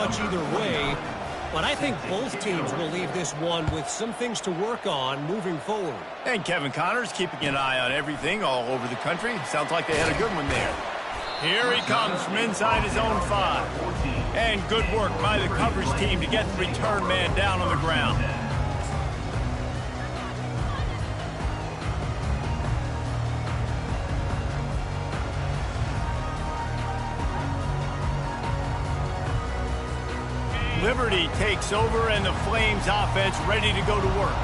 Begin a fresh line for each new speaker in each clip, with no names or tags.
much either way, but I think both teams will leave this one with some things to work on moving forward.
And Kevin Connors keeping an eye on everything all over the country. Sounds like they had a good one there. Here he comes from inside his own 5. And good work by the coverage team to get the return man down on the ground. Liberty takes over, and the Flames offense ready to go to work.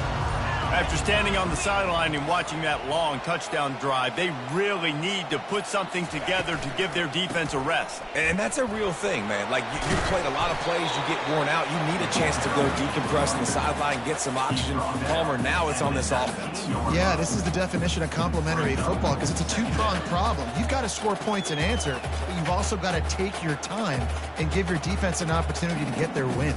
After standing on the sideline and watching that long touchdown drive, they really need to put something together to give their defense a rest.
And that's a real thing, man. Like, you played a lot of plays, you get worn out, you need a chance to go decompress on the sideline, get some oxygen. Palmer, now it's on this offense.
Yeah, this is the definition of complementary football because it's a two-pronged problem. You've got to score points and answer, but you've also got to take your time and give your defense an opportunity to get their win.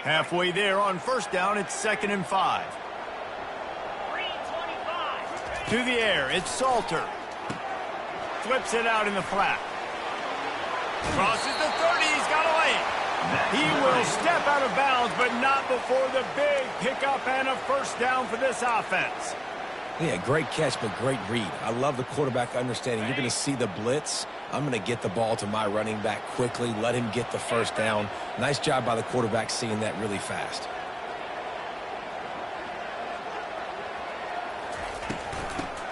Halfway there on first down, it's 2nd and 5. To the air, it's Salter. Flips it out in the flat. Crosses the 30, he's got a lane. He will step out of bounds, but not before the big pickup and a first down for this offense.
Yeah, great catch, but great read. I love the quarterback understanding. You're going to see the blitz. I'm going to get the ball to my running back quickly, let him get the first down. Nice job by the quarterback seeing that really fast.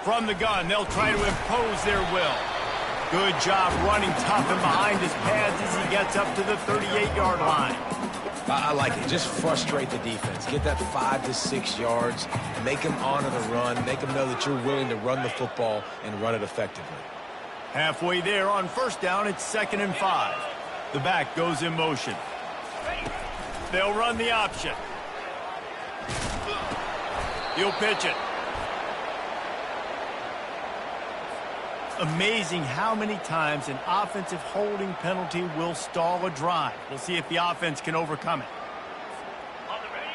From the gun, they'll try to impose their will. Good job running tough and behind his pads as he gets up to the 38-yard line.
I like it. Just frustrate the defense. Get that 5 to 6 yards. Make them honor the run. Make them know that you're willing to run the football and run it effectively.
Halfway there on first down, it's 2nd and 5. The back goes in motion. They'll run the option. He'll pitch it. Amazing how many times an offensive holding penalty will stall a drive. We'll see if the offense can overcome it.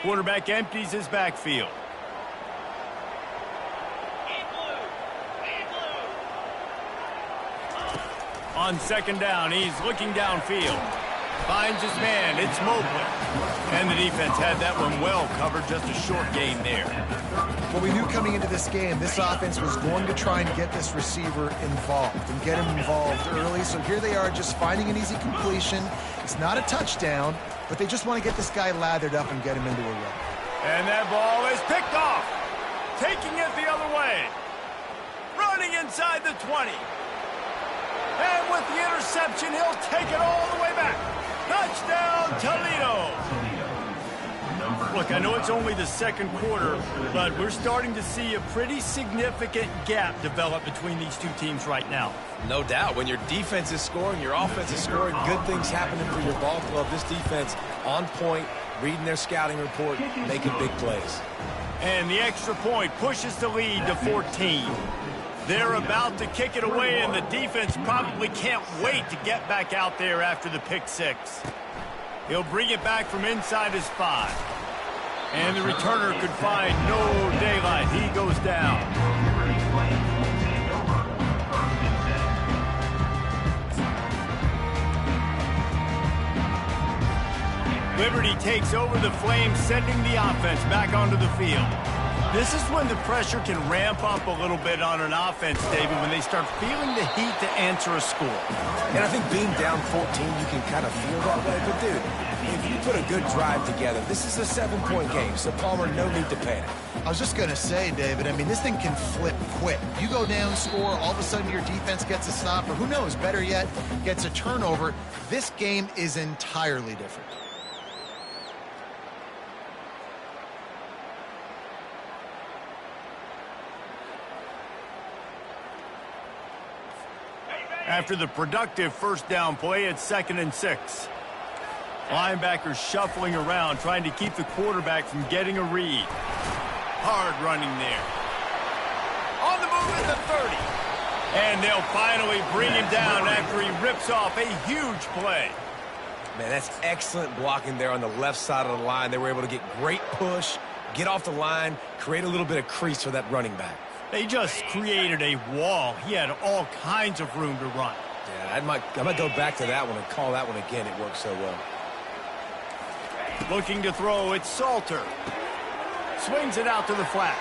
Quarterback empties his backfield. On 2nd down, he's looking downfield. Finds his man, it's Mobley. And the defense had that one well covered, just a short gain there.
Well, we knew coming into this game, this offense was going to try and get this receiver involved and get him involved early. So here they are just finding an easy completion. It's not a touchdown, but they just want to get this guy lathered up and get him into a run.
And that ball is picked off. Taking it the other way. Running inside the 20. And with the interception, he'll take it all the way back. Touchdown, Toledo. Look, I know it's only the second quarter, but we're starting to see a pretty significant gap develop between these two teams right now.
No doubt. When your defense is scoring, your offense is scoring, good things happening for your ball club. This defense on point, reading their scouting report, making big plays.
And the extra point pushes the lead to 14. They're about to kick it away, and the defense probably can't wait to get back out there after the pick six. He'll bring it back from inside his 5. And the returner could find no daylight. He goes down. Liberty takes over the Flames, sending the offense back onto the field. This is when the pressure can ramp up a little bit on an offense, David, when they start feeling the heat to answer a score.
And I think being down 14, you can kind of feel that way. But, dude, if you put a good drive together, this is a 7-point game, so Palmer, no need to panic.
I was just going to say, David, I mean, this thing can flip quick. You go down, score, all of a sudden your defense gets a stop, or who knows, better yet, gets a turnover. This game is entirely different.
After the productive first down play, it's 2nd and 6. Linebackers shuffling around, trying to keep the quarterback from getting a read. Hard running there. On the move at the 30. And they'll finally bring him down after he rips off a huge play.
Man, that's excellent blocking there on the left side of the line. They were able to get great push, Get off the line, create a little bit of crease for that running back.
They just created a wall. He had all kinds of room to run.
Yeah, I might go back to that one and call that one again. It worked so well.
Looking to throw, it's Salter. Swings it out to the flat.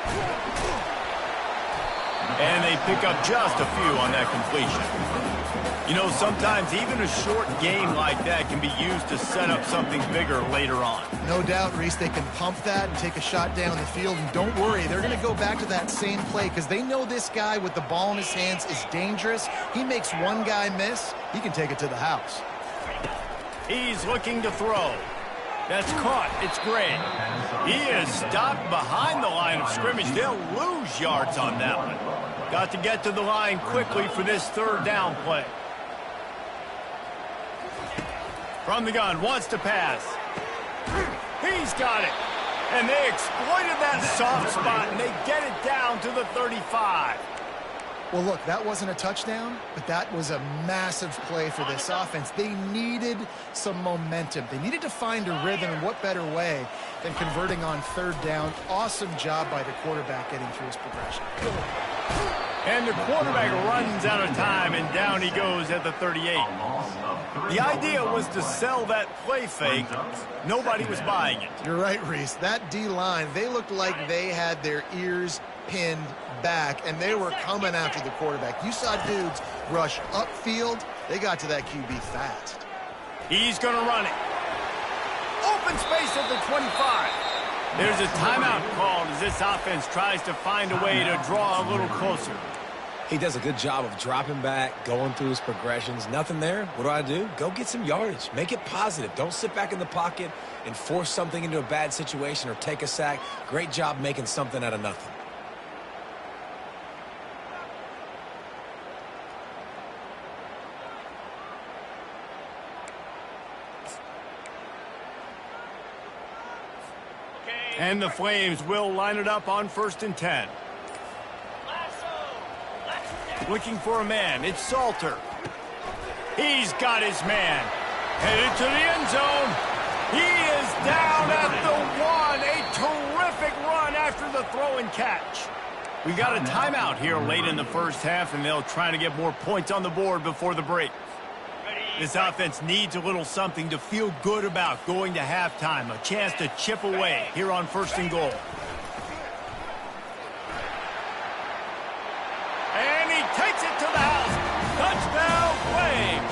And they pick up just a few on that completion. You know, sometimes even a short game like that can be used to set up something bigger later on.
No doubt, Reese, they can pump that and take a shot down the field. And don't worry, they're going to go back to that same play because they know this guy with the ball in his hands is dangerous. He makes one guy miss, he can take it to the house.
He's looking to throw. That's caught. It's Gray. He is stopped behind the line of scrimmage. They'll lose yards on that one. Got to get to the line quickly for this third down play. From the gun, wants to pass. He's got it. And they exploited that soft spot, and they get it down to the 35.
Well, look, that wasn't a touchdown, but that was a massive play for this offense. They needed some momentum. They needed to find a rhythm, and what better way than converting on third down. Awesome job by the quarterback getting through his progression.
And the quarterback runs out of time, and down he goes at the 38. The idea was to sell that play fake. Nobody was buying it.
You're right, Reese. That D-line, they looked like they had their ears pinned back, and they were coming after the quarterback. You saw dudes rush upfield. They got to that QB fast.
He's going to run it. Open space at the 25. There's a timeout called as this offense tries to find a way to draw a little closer.
He does a good job of dropping back, going through his progressions. Nothing there. What do? Go get some yardage. Make it positive. Don't sit back in the pocket and force something into a bad situation or take a sack. Great job making something out of nothing.
And the Flames will line it up on 1st and 10. Looking for a man. It's Salter. He's got his man. Headed to the end zone. He is down at the 1. A terrific run after the throw and catch. We got a timeout here late in the first half, and they'll try to get more points on the board before the break. This offense needs a little something to feel good about going to halftime. A chance to chip away here on 1st and goal. And he takes it to the house. Touchdown, Flames.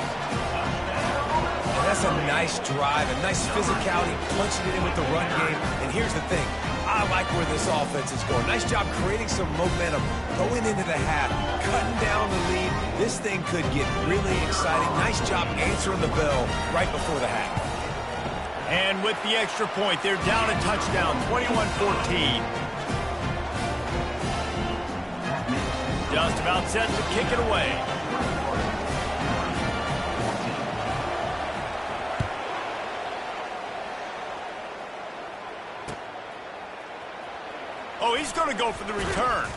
That's a nice drive, a nice physicality, punching it in with the run game. And here's the thing. I like where this offense is going. Nice job creating some momentum going into the half, cutting down the lead. This thing could get really exciting. Nice job answering the bell right before the half.
And with the extra point, they're down a touchdown, 21-14. Just about set to kick it away. Oh, he's going to go for the return.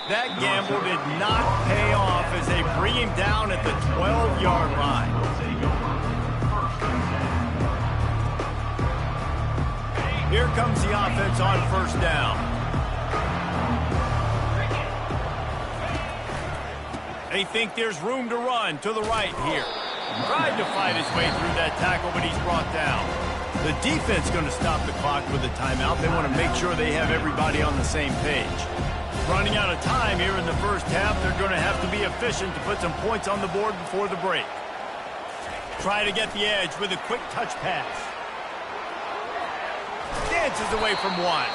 That gamble did not pay off as they bring him down at the 12-yard line. Here comes the offense on 1st down. They think there's room to run to the right here. Tried to fight his way through that tackle, but he's brought down. The defense going to stop the clock with a timeout. They want to make sure they have everybody on the same page. Running out of time here in the first half, they're going to have to be efficient to put some points on the board before the break. Try to get the edge with a quick touch pass. Dances away from one.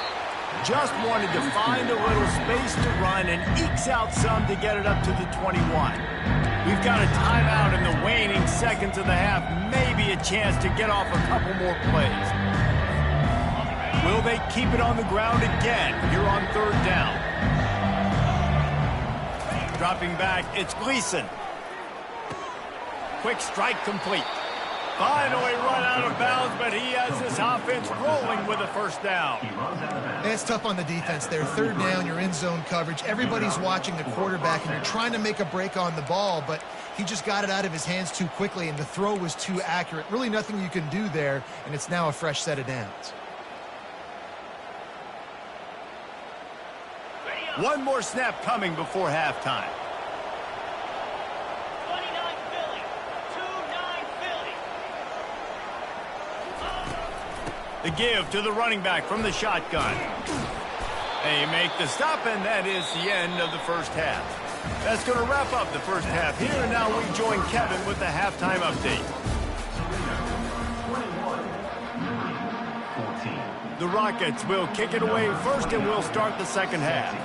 Just wanted to find a little space to run and ekes out some to get it up to the 21. We've got a timeout in the waning seconds of the half. Maybe a chance to get off a couple more plays. Will they keep it on the ground again here on 3rd down? Dropping back, it's Gleason. Quick strike complete. Finally run out of bounds, but he has this offense rolling with a 1st down.
And it's tough on the defense there. 3rd down, you're in zone coverage. Everybody's watching the quarterback, and you're trying to make a break on the ball, but he just got it out of his hands too quickly, and the throw was too accurate. Really nothing you can do there, and it's now a fresh set of downs.
One more snap coming before halftime.
29 Philly. 2-9 Philly.
The give to the running back from the shotgun. They make the stop, and that is the end of the first half. That's going to wrap up the first half here, and now we join Kevin with the halftime update. The Rockets will kick it away first, and we'll start the second half.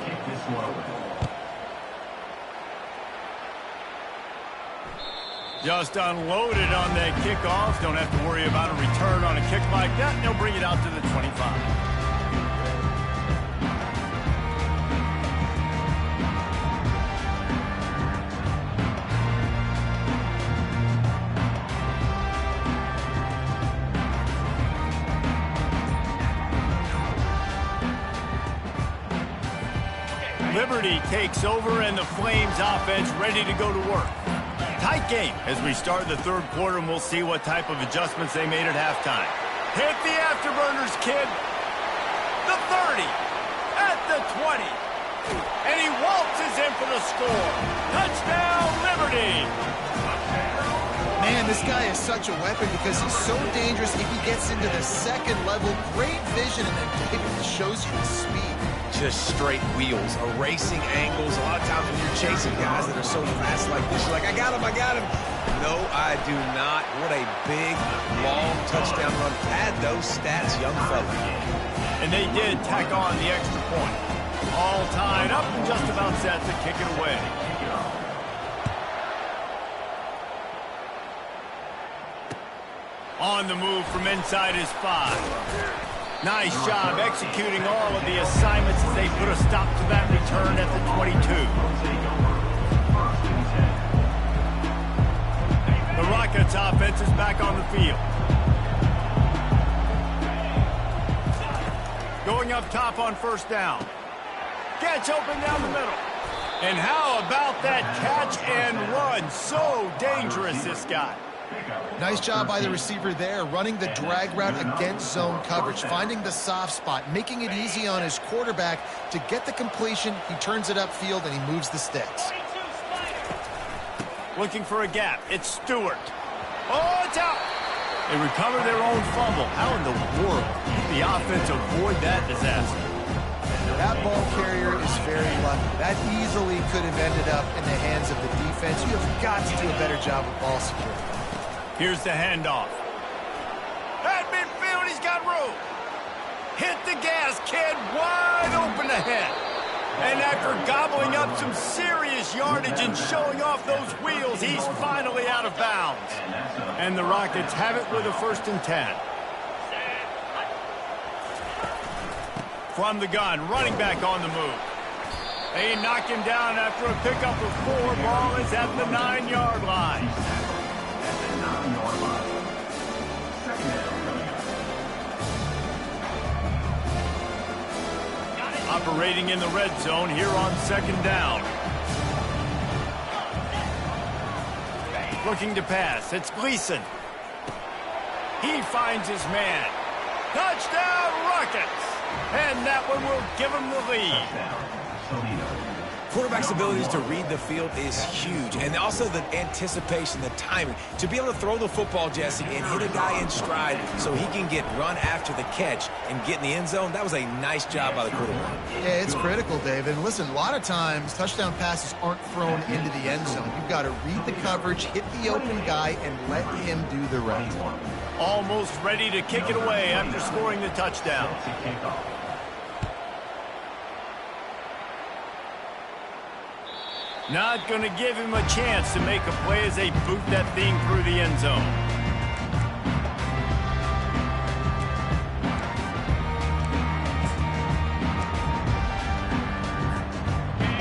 Just unloaded on that kickoff. Don't have to worry about a return on a kick like that, and they'll bring it out to the 25. Liberty takes over, and the Flames offense ready to go to work. Tight game as we start the third quarter, and we'll see what type of adjustments they made at halftime. Hit the afterburners, kid. The 30, at the 20. And he waltzes in for the score. Touchdown, Liberty.
Man, this guy is such a weapon because he's so dangerous if he gets into the second level. Great vision, and then David shows you his speed.
Just straight wheels, erasing angles. A lot of times when you're chasing guys that are so fast like this, you're like, I got him, I got him. No, I do not. What a big, long touchdown run. Add those stats, young fella.
And they did tack on the extra point. All tied up and just about set to kick it away. On the move from inside his 5. Nice job executing all of the assignments as they put a stop to that return at the 22. The Rockets offense is back on the field. Going up top on first down. Gets open down the middle. And how about that catch and run? So dangerous, this guy.
Nice job by the receiver there, running the drag route against zone coverage, finding the soft spot, making it easy on his quarterback to get the completion. He turns it upfield, and he moves the sticks.
Looking for a gap. It's Stewart. Oh, it's out. They recover their own fumble. How in the world did the offense avoid that disaster?
That ball carrier is very lucky. That easily could have ended up in the hands of the defense. You have got to do a better job with ball security.
Here's the handoff. At midfield, he's got room. Hit the gas, kid. Wide open ahead. And after gobbling up some serious yardage and showing off those wheels, he's finally out of bounds. And the Rockets have it with a 1st and 10. From the gun, running back on the move. They knock him down after a pickup of 4. Ball is at the 9-yard line. Operating in the red zone here on 2nd down. Looking to pass. It's Gleason. He finds his man. Touchdown, Rockets! And that one will give him the lead.
Quarterback's abilities to read the field is huge, and also the anticipation, the timing. To be able to throw the football, Jesse, and hit a guy in stride so he can get run after the catch and get in the end zone, that was a nice job by the quarterback.
Yeah, it's critical, David. And listen, a lot of times touchdown passes aren't thrown into the end zone. You've got to read the coverage, hit the open guy, and let him do the rest.
Almost ready to kick it away after scoring the touchdown. Not going to give him a chance to make a play as they boot that thing through the end zone.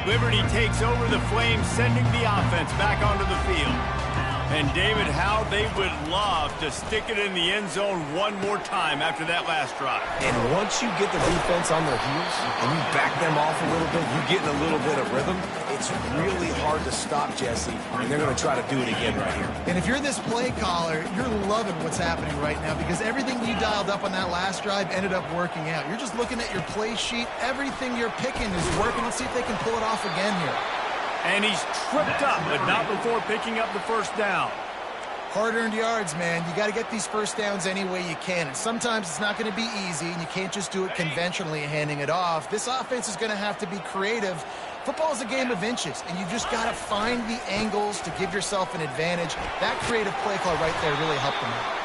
Liberty takes over the Flames, sending the offense back onto the field. And David, how they would love to stick it in the end zone one more time after that last drive.
And once you get the defense on their heels and you back them off a little bit, you get in a little bit of rhythm, it's really hard to stop, Jesse, and they're going to try to do it again right here.
And if you're this play caller, you're loving what's happening right now because everything you dialed up on that last drive ended up working out. You're just looking at your play sheet. Everything you're picking is working. Let's see if they can pull it off again here.
And he's tripped up, but not before picking up the first down.
Hard-earned yards, man. You got to get these first downs any way you can. And sometimes it's not going to be easy, and you can't just do it conventionally handing it off. This offense is going to have to be creative. Football is a game of inches, and you just got to find the angles to give yourself an advantage. That creative play call right there really helped them out.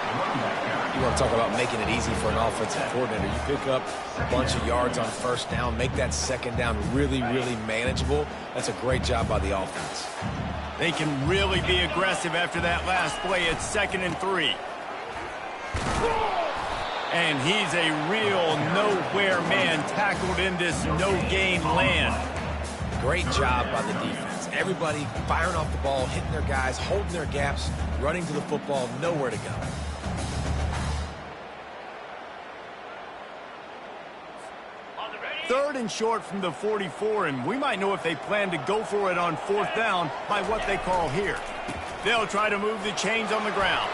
You want to talk about making it easy for an offensive coordinator. You pick up a bunch of yards on first down, make that second down really, really manageable. That's a great job by the offense.
They can really be aggressive after that last play. It's 2nd and 3. And he's a real nowhere man tackled in this no-gain land.
Great job by the defense. Everybody firing off the ball, hitting their guys, holding their gaps, running to the football, nowhere to go.
Third and short from the 44, and we might know if they plan to go for it on 4th down by what they call here. They'll try to move the chains on the ground.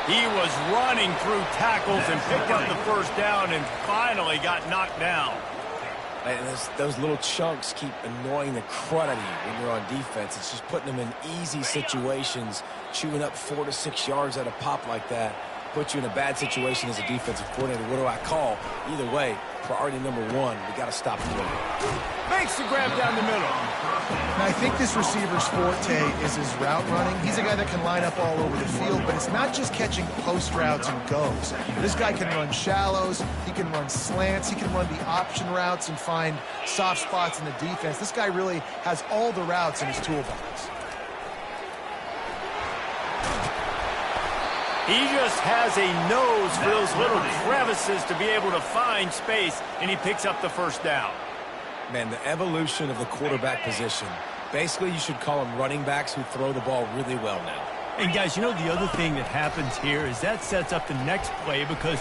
He was running through tackles and picked up the first down and finally got knocked down.
And those little chunks keep annoying the crud out of you when you're on defense. It's just putting them in easy situations, chewing up 4 to 6 yards at a pop like that. Put you in a bad situation as a defensive coordinator. What do I call? Either way, priority number one, we got to stop the run.
Makes the grab down the middle.
Now, I think this receiver's forte is his route running. He's a guy that can line up all over the field, but it's not just catching post routes and goes. This guy can run shallows, he can run slants, he can run the option routes and find soft spots in the defense. This guy really has all the routes in his toolbox.
He just has a nose for those little crevices to be able to find space, and he picks up the first down.
Man, the evolution of the quarterback position. Basically, you should call them running backs who throw the ball really well now.
And, guys, you know the other thing that happens here is that sets up the next play because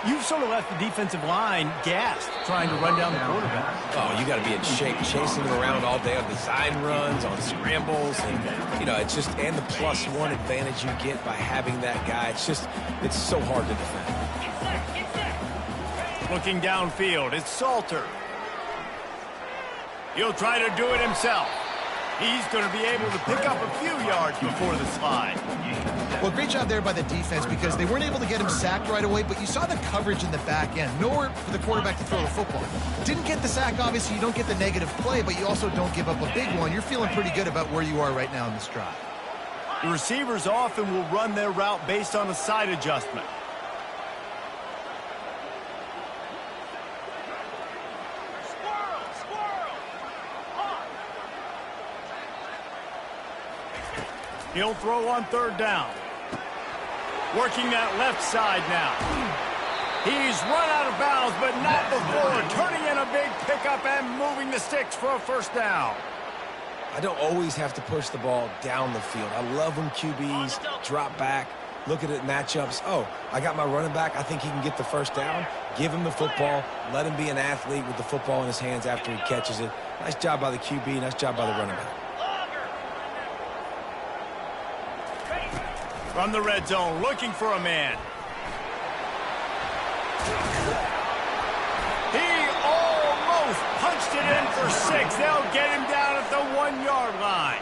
you've sort of left the defensive line gassed trying to run down the quarterback.
Oh, you got to be in shape, chasing him around all day on design runs, on scrambles, and, you know, it's just, and the +1 advantage you get by having that guy. It's just, it's so hard to defend.
Looking downfield, it's Salter. He'll try to do it himself. He's going to be able to pick up a few yards before the slide.
Well, great job there by the defense because they weren't able to get him sacked right away, but you saw the coverage in the back end. Nowhere for the quarterback to throw the football. Didn't get the sack, obviously. You don't get the negative play, but you also don't give up a big one. You're feeling pretty good about where you are right now in this drive.
The receivers often will run their route based on a side adjustment. He'll throw on 3rd down. Working that left side now. He's run out of bounds, but not before turning in a big pickup and moving the sticks for a first down.
I don't always have to push the ball down the field. I love when QBs drop back, look at it matchups. Oh, I got my running back. I think he can get the first down. Give him the football. Let him be an athlete with the football in his hands after he catches it. Nice job by the QB. Nice job by the running back.
From the red zone, looking for a man. He almost punched it in for 6. They'll get him down at the 1-yard line.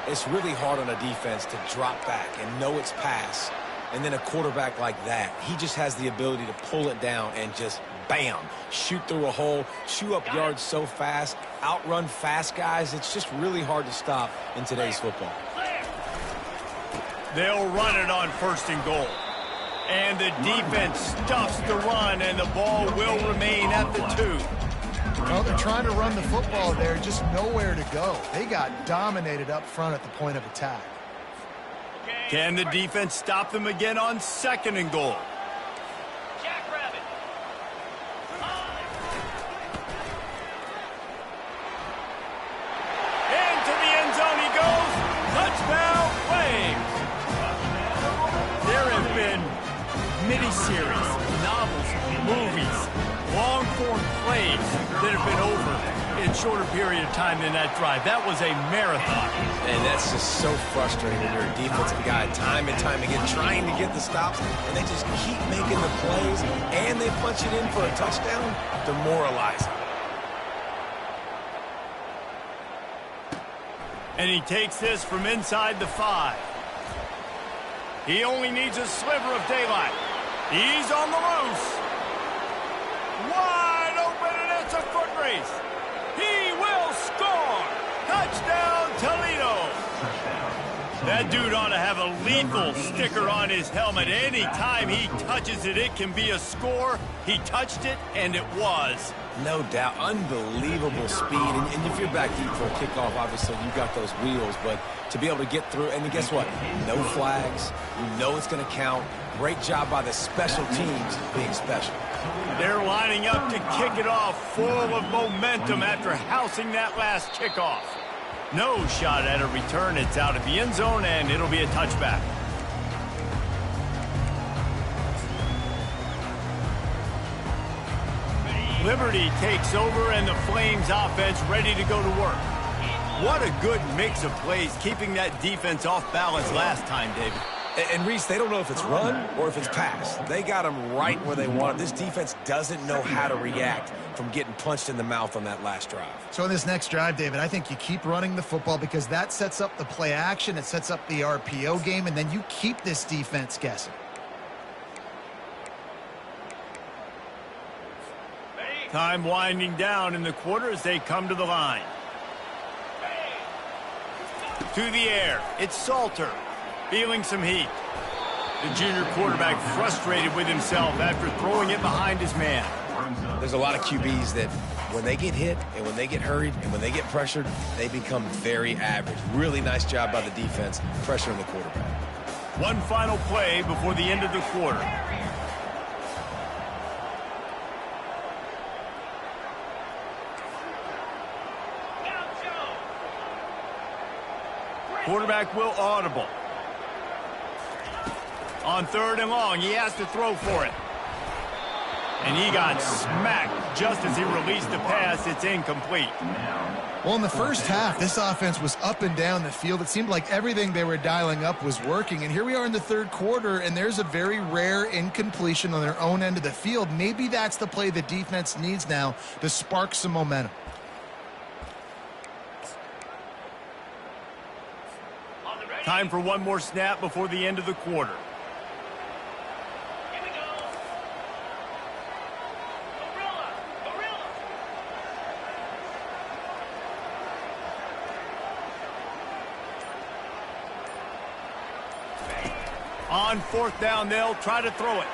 It's really hard on a defense to drop back and know it's pass. And then a quarterback like that, he just has the ability to pull it down and just, bam, shoot through a hole, chew up yards so fast, outrun fast guys. It's just really hard to stop in today's football.
They'll run it on 1st and goal. And the defense stuffs the run, and the ball will remain at the 2.
Well, they're trying to run the football there, just nowhere to go. They got dominated up front at the point of attack.
Can the defense stop them again on 2nd and goal?
Jackrabbit.
Into the end zone he goes. Touchdown, Flames. transformed plays that have been over in shorter period of time than that drive. That was a marathon.
And that's just so frustrating when you're a defensive guy time and time again trying to get the stops, and they just keep making the plays, and they punch it in for a touchdown. Demoralizing.
And he takes this from inside the 5. He only needs a sliver of daylight. He's on the loose. Wide open, and it's a foot race. He will score. Touchdown, Toledo. That dude ought to have a lethal sticker on his helmet. Any time he touches it, it can be a score. He touched it, and it was.
No doubt. Unbelievable speed. And if you're back deep for a kickoff, obviously you got those wheels. But to be able to get through, and guess what? No flags. You know it's going to count. Great job by the special teams being special.
They're lining up to kick it off full of momentum after housing that last kickoff. No shot at a return. It's out of the end zone, and it'll be a touchback. Liberty takes over, and the Flames offense ready to go to work. What a good mix of plays, keeping that defense off balance last time, David.
And Reese, they don't know if it's run or if it's pass. They got them right where they want it. This defense doesn't know how to react from getting punched in the mouth on that last drive.
So in this next drive, David, I think you keep running the football because that sets up the play action, it sets up the RPO game, and then you keep this defense guessing.
Time winding down in the quarter as they come to the line. To the air, it's Salter, feeling some heat. The junior quarterback frustrated with himself after throwing it behind his man.
There's a lot of QBs that when they get hit and when they get hurried and when they get pressured, they become very average. Really nice job by the defense pressuring the quarterback.
One final play before the end of the quarter. Quarterback will audible. On 3rd and long, he has to throw for it. And he got smacked just as he released the pass. It's incomplete.
Well, in the first half, this offense was up and down the field. It seemed like everything they were dialing up was working. And here we are in the 3rd quarter, and there's a very rare incompletion on their own end of the field. Maybe that's the play the defense needs now to spark some momentum.
Time for one more snap before the end of the quarter.
Here we go. Gorilla.
On 4th down, they'll try to throw it.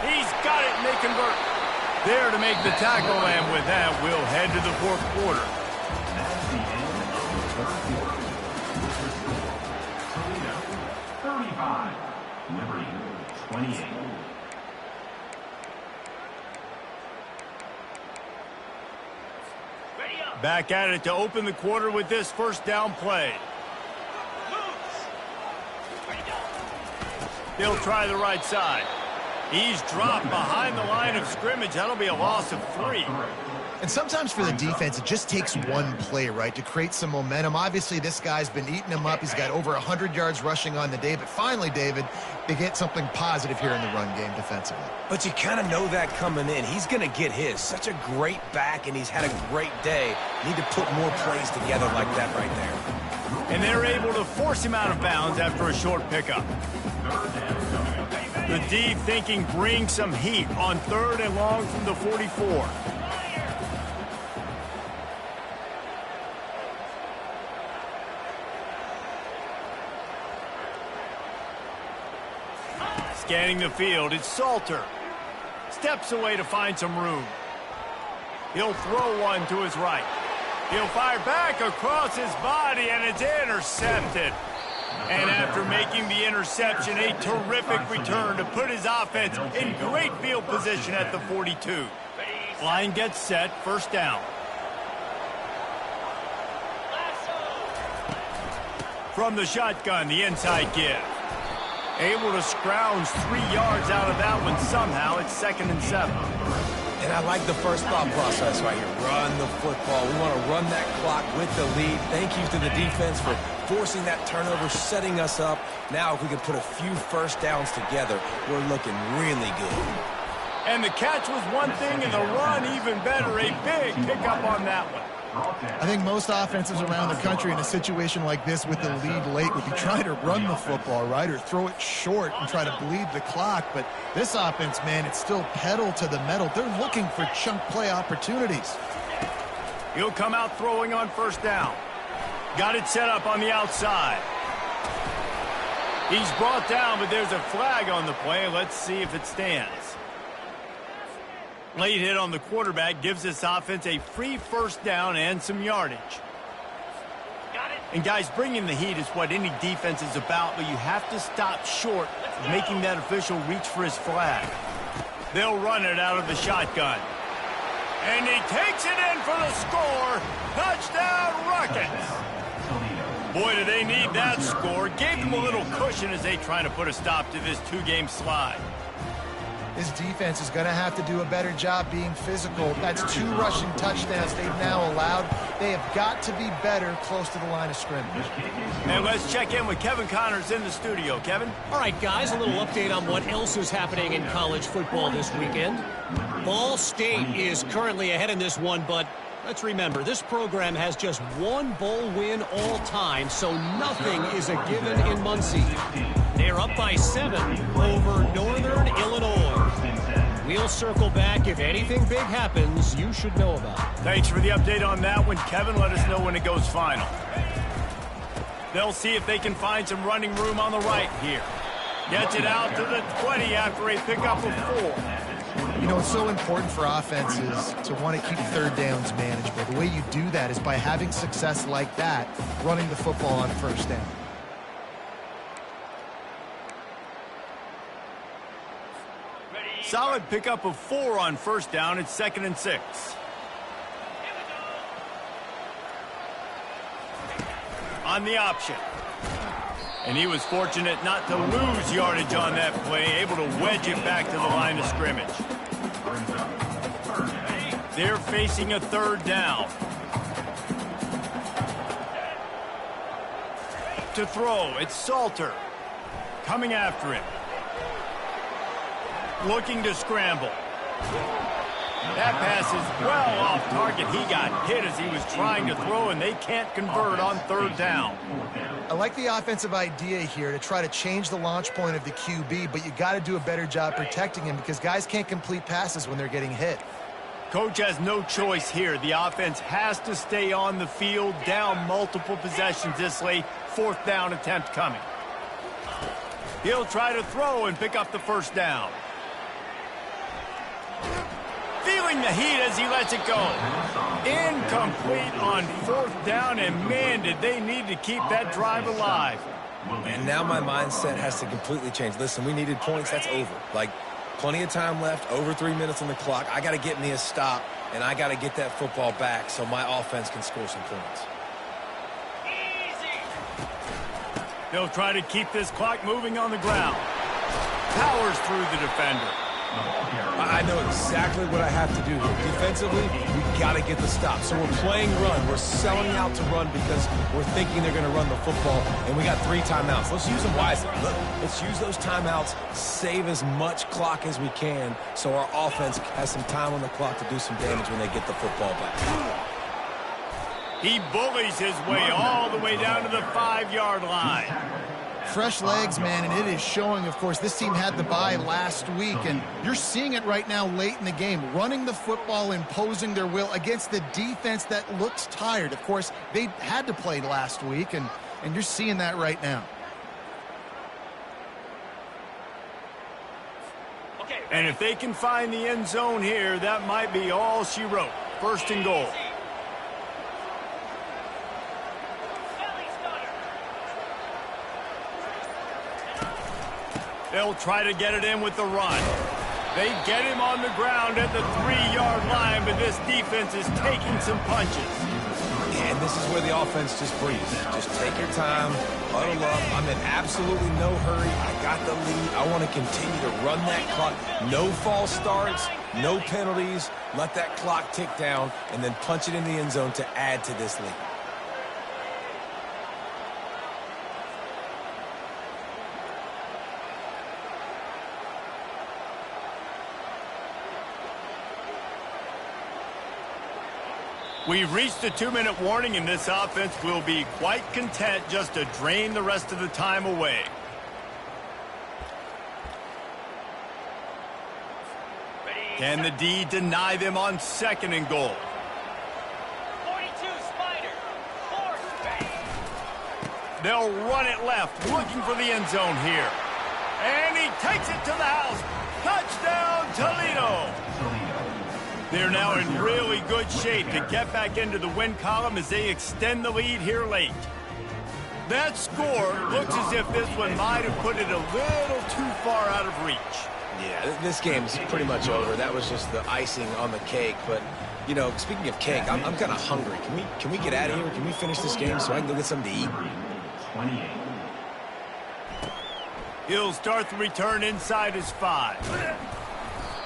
He's got it, and they convert. There to make the tackle, and with that, we'll head to the 4th quarter.
Liberty, 28.
Back at it to open the quarter with this 1st down play. They'll try the right side. He's dropped behind the line of scrimmage. That'll be a loss of 3.
And sometimes for the defense, it just takes one play, right, to create some momentum. Obviously, this guy's been eating him up. He's got over 100 yards rushing on the day. But finally, David, they get something positive here in the run game defensively.
But you kind of know that coming in. He's going to get his. Such a great back, and he's had a great day. Need to put more plays together like that right there.
And they're able to force him out of bounds after a short pickup. The D thinking bring some heat on 3rd and long from the 44. Scanning the field, it's Salter. Steps away to find some room. He'll throw one to his right. He'll fire back across his body, and it's intercepted. And after making the interception, a terrific return to put his offense in great field position at the 42. Line gets set, 1st down. From the shotgun, the inside give. Able to scrounge 3 yards out of that one somehow. It's 2nd and 7.
And And I like the first thought process right here. Run the football. We want to run that clock with the lead. Thank you to the defense for forcing that turnover, setting us up. Now, if we can put a few first downs together, we're looking really good.
And the catch was one thing, and the run even better. A big pickup on that one.
I think most offenses around the country in a situation like this with the lead late would be trying to run the football, right, or throw it short and try to bleed the clock. But this offense, man, it's still pedal to the metal. They're looking for chunk play opportunities.
He'll come out throwing on first down. Got it set up on the outside. He's brought down, but there's a flag on the play. Let's see if it stands. Late hit on the quarterback gives this offense a free first down and some yardage. And guys, bringing the heat is what any defense is about, but you have to stop short of making that official reach for his flag. They'll run it out of the shotgun. And he takes it in for the score. Touchdown, Rockets. Boy, do they need that score. Gave them a little cushion as they try to put a stop to this two-game slide.
This defense is going to have to do a better job being physical. That's 2 rushing touchdowns they've now allowed. They have got to be better close to the line of scrimmage.
And let's check in with Kevin Connors in the studio. Kevin?
All right, guys, a little update on what else is happening in college football this weekend. Ball State is currently ahead in this one, but let's remember, this program has just 1 bowl win all time, so nothing is a given in Muncie. They're up by 7 over Northern Illinois. We'll circle back. If anything big happens, you should know about it.
Thanks for the update on that one, Kevin. Let us know when it goes final. They'll see if they can find some running room on the right here. Gets it out to the 20 after a pickup of 4.
You know, it's so important for offenses to want to keep third downs manageable. The way you do that is by having success like that, running the football on first down.
Solid pickup of 4 on first down. It's 2nd and 6. On the option. And he was fortunate not to lose yardage on that play, able to wedge it back to the line of scrimmage. They're facing a 3rd down. To throw, it's Salter. Coming after him. Looking to scramble. That pass is well off target. He got hit as he was trying to throw, and they can't convert on 3rd down.
I like the offensive idea here to try to change the launch point of the QB, but you got to do a better job protecting him because guys can't complete passes when they're getting hit.
Coach has no choice here. The offense has to stay on the field, down multiple possessions this late. 4th down attempt coming. He'll try to throw and pick up the first down. Feeling the heat as he lets it go. Incomplete on 4th down, and man, did they need to keep that drive alive.
And now my mindset has to completely change. Listen, we needed points. That's over. Like, plenty of time left, over 3 minutes on the clock. I got to get me a stop, and I got to get that football back so my offense can score some points.
They'll try to keep this clock moving on the ground. Powers through the defender.
I know exactly what I have to do here. Defensively, we got to get the stop. So we're playing run. We're selling out to run because we're thinking they're going to run the football, and we got 3 timeouts. Let's use them wisely. Look, let's use those timeouts, save as much clock as we can so our offense has some time on the clock to do some damage when they get the football back.
He bullies his way all the way down to the 5-yard line.
Fresh legs, man, and it is showing, of course. This team had the bye last week, and you're seeing it right now late in the game, running the football, imposing their will against the defense that looks tired. Of course, they had to play last week, and you're seeing that right now.
And if they can find the end zone here, that might be all she wrote. 1st and goal. They'll try to get it in with the run. They get him on the ground at the 3-yard line, but this defense is taking some punches.
And this is where the offense just breathes. Just take your time, huddle up. I'm in absolutely no hurry. I got the lead. I want to continue to run that clock. No false starts, no penalties. Let that clock tick down, and then punch it in the end zone to add to this lead.
We've reached a 2-minute warning, and this offense will be quite content just to drain the rest of the time away. Can the D deny them on 2nd and goal?
42 Spider. 4 Spain.
They'll run it left, looking for the end zone here. And he takes it to the house. Touchdown, Toledo. They're now in really good shape to get back into the win column as they extend the lead here late. That score looks as if this one might have put it a little too far out of reach.
Yeah, this game's pretty much over. That was just the icing on the cake. But, you know, speaking of cake, I'm kind of hungry. Can we get out of here? Can we finish this game so I can go get something to eat?
28.
He'll start the return inside his 5.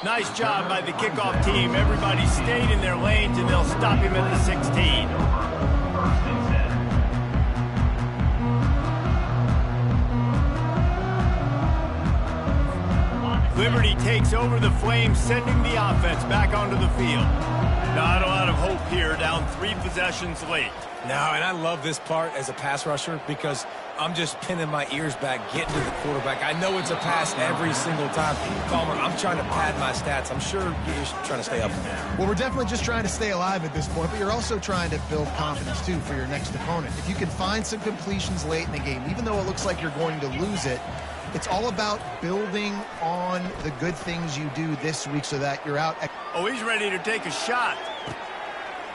Nice job by the kickoff team. Everybody stayed in their lanes, and they'll stop him at the 16. Liberty takes over the Flames, sending the offense back onto the field. Not a lot of hope here, down 3 possessions late.
No, and I love this part as a pass rusher because I'm just pinning my ears back, getting to the quarterback. I know it's a pass every single time. Palmer, I'm trying to pad my stats. I'm sure you're just trying to stay up there.
Well, we're definitely just trying to stay alive at this point, but you're also trying to build confidence, too, for your next opponent. If you can find some completions late in the game, even though it looks like you're going to lose it, it's all about building on the good things you do this week so that you're out.
Oh, he's ready to take a shot.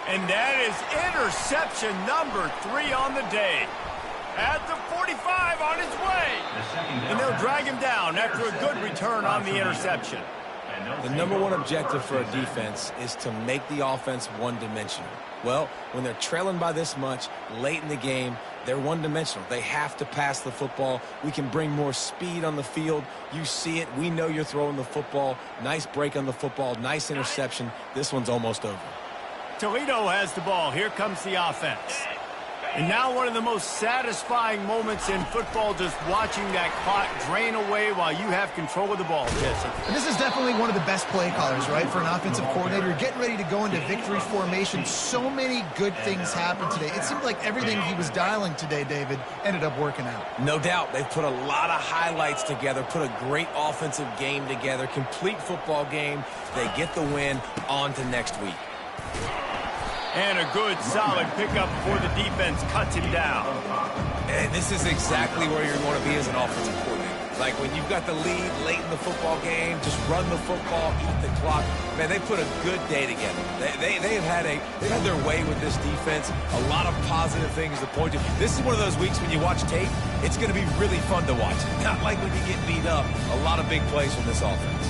And that is interception number 3 on the day. At the 45 on his way. And they'll drag him down after a good return on the interception.
The #1 objective for a defense is to make the offense one-dimensional. Well, when they're trailing by this much late in the game, they're one-dimensional. They have to pass the football. We can bring more speed on the field. You see it. We know you're throwing the football. Nice break on the football. Nice interception. This one's almost over.
Toledo has the ball. Here comes the offense. And now one of the most satisfying moments in football, just watching that clock drain away while you have control of the ball, Jesse.
And this is definitely one of the best play callers, right, for an offensive coordinator. You're getting ready to go into victory formation. So many good things happened today. It seemed like everything he was dialing today, David, ended up working out.
No doubt. They've put a lot of highlights together, put a great offensive game together, complete football game. They get the win. On to next week.
And a good, solid pickup before the defense cuts him down.
And this is exactly where you want to be as an offensive coordinator. Like when you've got the lead late in the football game, just run the football, eat the clock. Man, they put a good day together. They've had their way with this defense. A lot of positive things to point to. This is one of those weeks when you watch tape, it's going to be really fun to watch. Not like when you get beat up. A lot of big plays from this offense.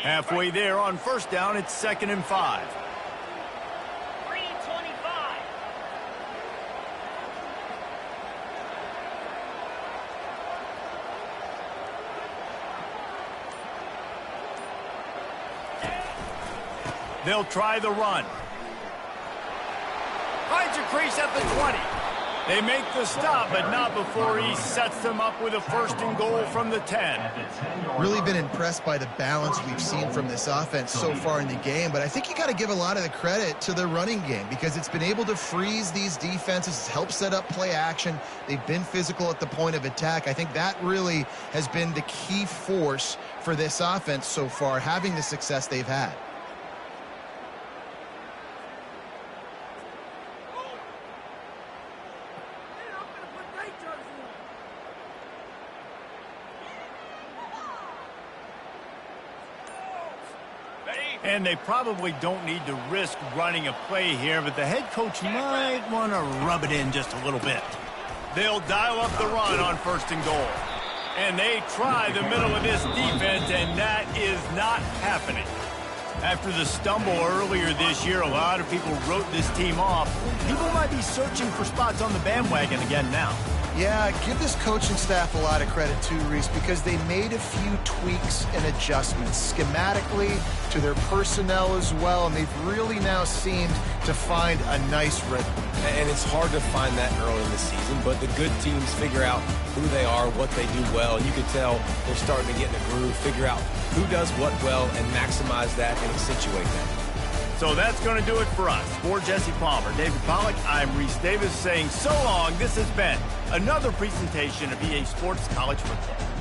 Halfway there on 1st down, it's 2nd and 5.
3:25.
They'll try the run. Finds a crease at the 20. They make the stop, but not before he sets them up with a 1st and goal from the 10.
Really been impressed by the balance we've seen from this offense so far in the game, but I think you got to give a lot of the credit to the running game because it's been able to freeze these defenses, it's helped set up play action. They've been physical at the point of attack. I think that really has been the key force for this offense so far, having the success they've had.
Ready?
And they probably don't need to risk running a play here, but the head coach might want to rub it in just a little bit. They'll dial up the run on 1st and goal. And they try the middle of this defense, and that is not happening. After the stumble earlier this year, a lot of people wrote this team off. People might be searching for spots on the bandwagon again now.
Yeah, give this coaching staff a lot of credit too, Reese, because they made a few tweaks and adjustments schematically to their personnel as well, and they've really now seemed to find a nice rhythm.
And it's hard to find that early in the season, but the good teams figure out who they are, what they do well, and you can tell they're starting to get in a groove, figure out who does what well, and maximize that and accentuate that.
So that's going to do it for us. For Jesse Palmer, David Pollack, I'm Reese Davis saying so long. This has been another presentation of EA Sports College Football.